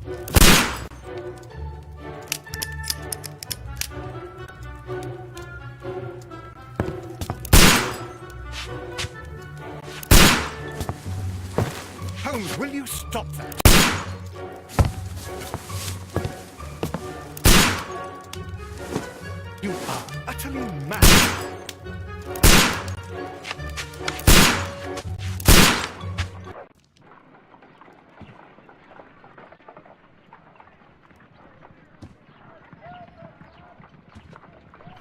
it. Holmes, will you stop that? You are utterly mad.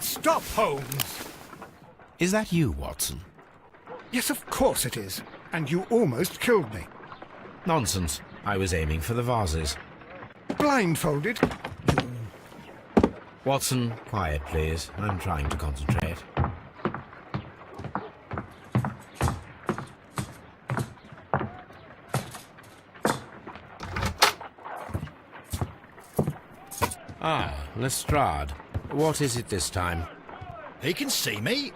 Stop, Holmes! Is that you, Watson? Yes, of course it is. And you almost killed me. Nonsense. I was aiming for the vases. Blindfolded? Watson, quiet, please. I'm trying to concentrate. Ah, Lestrade. What is it this time? He can see me.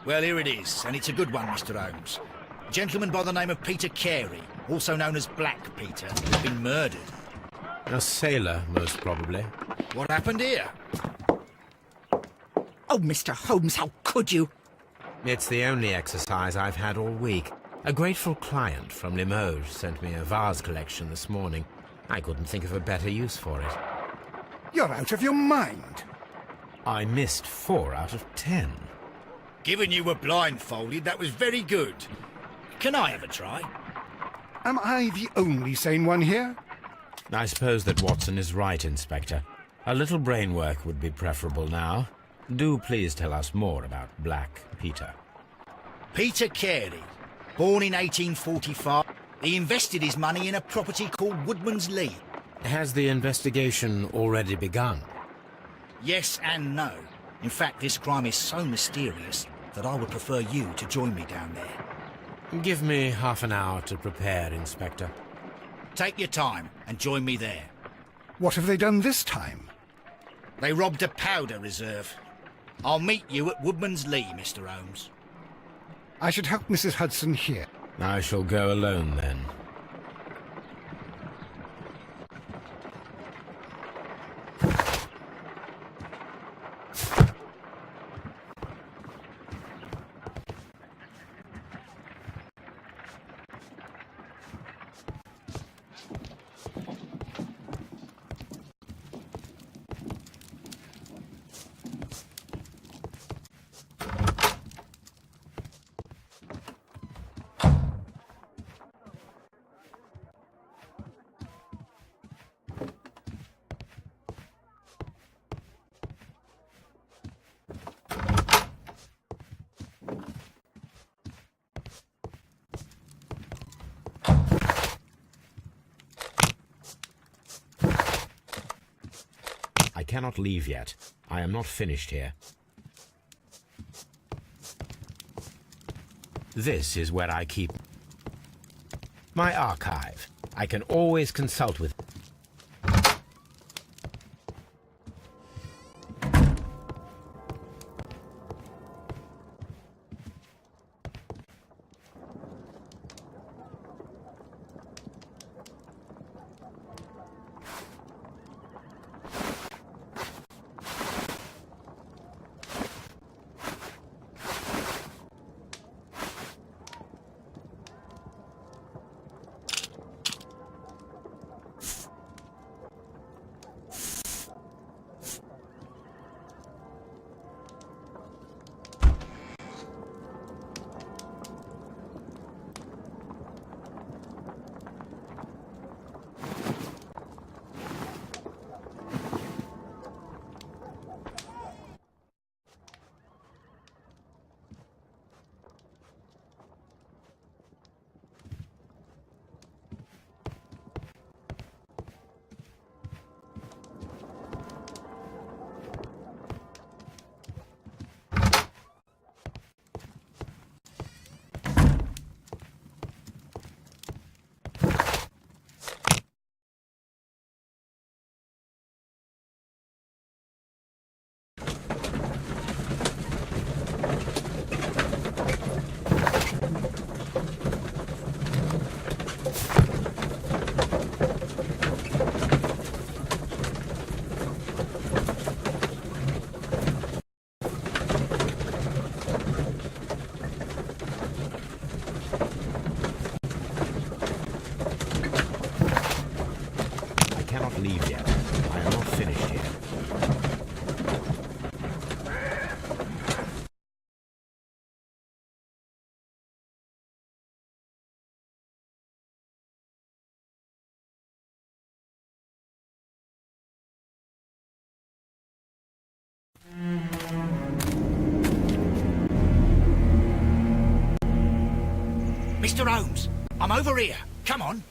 Well, here it is, and it's a good one, Mr. Holmes. A gentleman by the name of Peter Carey, also known as Black Peter, has been murdered. A sailor, most probably. What happened here? Oh, Mr. Holmes, how could you? It's the only exercise I've had all week. A grateful client from Limoges sent me a vase collection this morning. I couldn't think of a better use for it. You're out of your mind. I missed 4 out of 10. Given you were blindfolded, that was very good. Can I have a try? Am I the only sane one here? I suppose that Watson is right, Inspector. A little brain work would be preferable now. Do please tell us more about Black Peter. Peter Carey, born in 1845. He invested his money in a property called Woodman's Lee. Has the investigation already begun? Yes and no. In fact, this crime is so mysterious that I would prefer you to join me down there. Give me half an hour to prepare, Inspector. Take your time and join me there. What have they done this time? They robbed a powder reserve. I'll meet you at Woodman's Lee, Mr. Holmes. I should help Mrs. Hudson here. I shall go alone, then. I cannot leave yet. I am not finished here. This is where I keep my archive. I can always consult with. cannot leave yet. I am not finished yet. Mr. Holmes, I'm over here. Come on.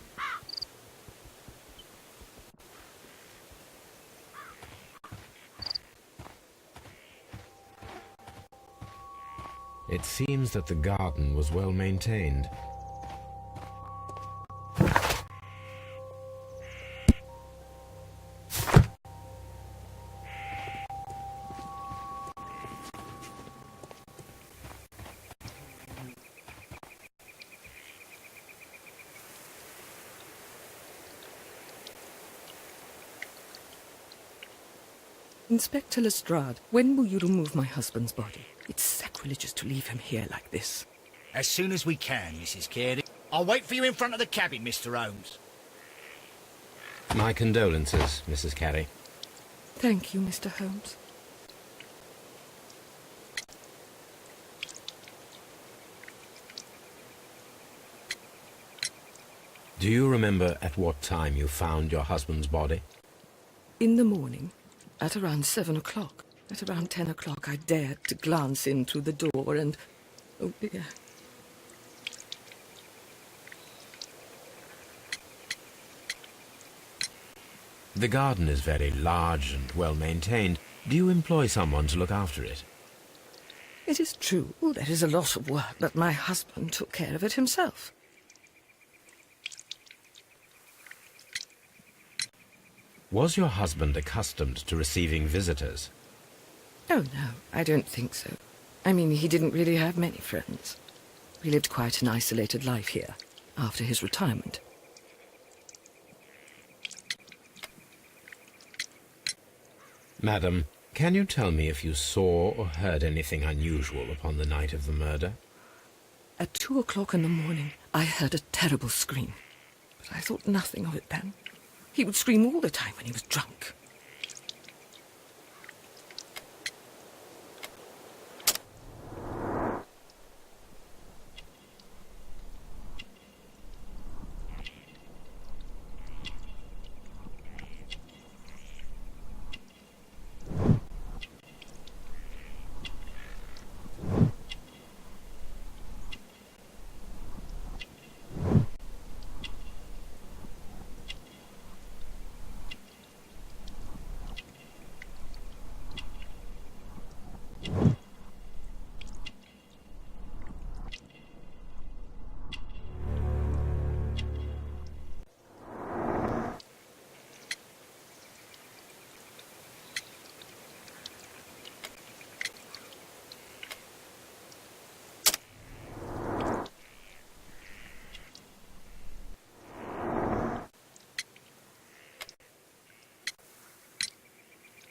It seems that the garden was well maintained. Inspector Lestrade, when will you remove my husband's body? It's sacrilegious to leave him here like this. As soon as we can, Mrs. Carey. I'll wait for you in front of the cabin, Mr. Holmes. My condolences, Mrs. Carey. Thank you, Mr. Holmes. Do you remember at what time you found your husband's body? In the morning, at around 7 o'clock. At around 10 o'clock, I dared to glance in through the door and... oh, dear. The garden is very large and well maintained. Do you employ someone to look after it? It is true, there is a lot of work, but my husband took care of it himself. Was your husband accustomed to receiving visitors? Oh, no, I don't think so. I mean, he didn't really have many friends. We lived quite an isolated life here, after his retirement. Madam, can you tell me if you saw or heard anything unusual upon the night of the murder? At 2 o'clock in the morning, I heard a terrible scream. But I thought nothing of it then. He would scream all the time when he was drunk.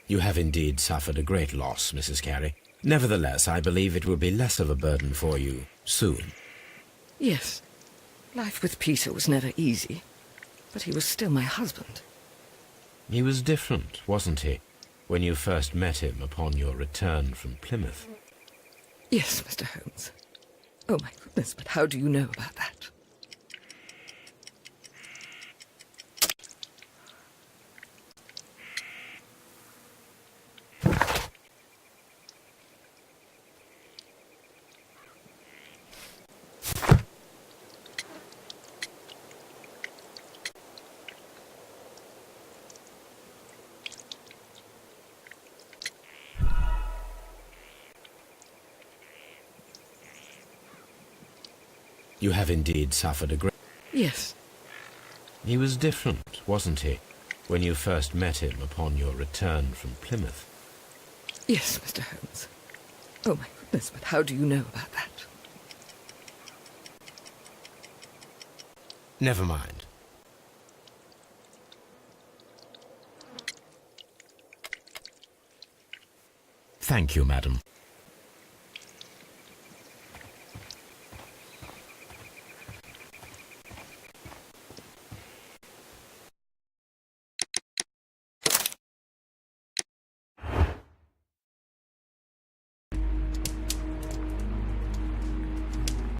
You have indeed suffered a great loss, Mrs. Carey. Nevertheless, I believe it will be less of a burden for you soon. Yes, life with Peter was never easy, but he was still my husband. He was different, wasn't he, when you first met him upon your return from Plymouth? Yes, Mr. Holmes. Oh, my goodness, but how do you know about that? You have indeed suffered a great... Yes. He was different, wasn't he, when you first met him upon your return from Plymouth? Yes, Mr. Holmes. Oh, my goodness, but how do you know about that? Never mind. Thank you, madam.